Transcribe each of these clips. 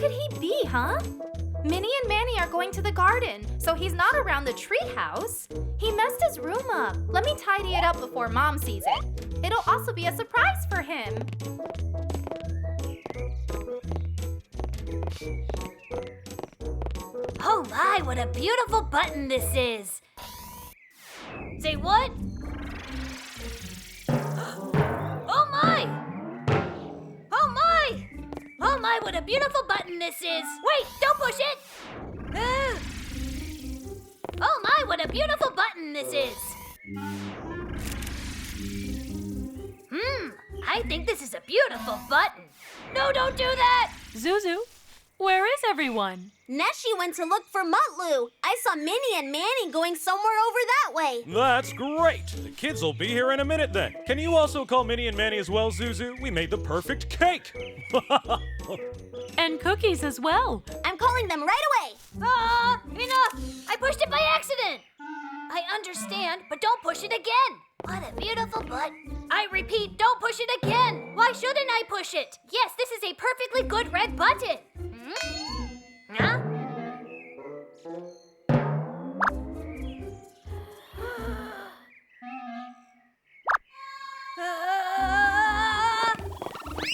could he be, huh? Minnie and Manny are going to the garden, so he's not around the treehouse. He messed his room up. Let me tidy it up before Mom sees it. It'll also be a surprise for him. Oh my, what a beautiful button this is! Say what? Oh my! Oh my! Oh my, what a beautiful button this is! Wait, don't push it! Oh my, what a beautiful button this is! I think this is a beautiful button. No, don't do that! Zuzu, where is everyone? Neşe went to look for Mutlu. I saw Minnie and Manny going somewhere over that way. That's great. The kids will be here in a minute then. Can you also call Minnie and Manny as well, Zuzu? We made the perfect cake. And cookies as well. I'm calling them right away. Enough! I pushed it by accident! I understand, but don't push it again. What a beautiful button. I repeat, don't push it again. Why shouldn't I push it? Yes, this is a perfectly good red button. Huh?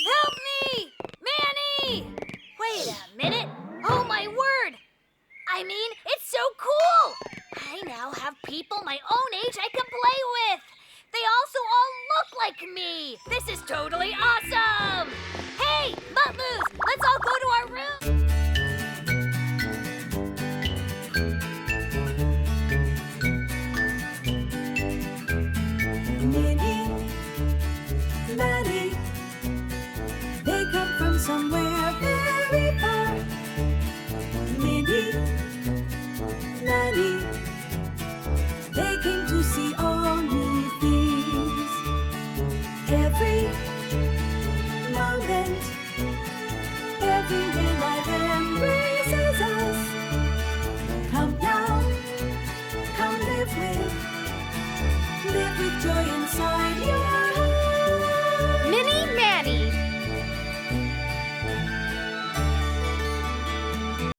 Help me! Manny! Wait a minute. Oh, my word. I mean, it's so cool. I now have people my own age I can play with. They also all look like me. This is totally awesome. Hey, Mutlus,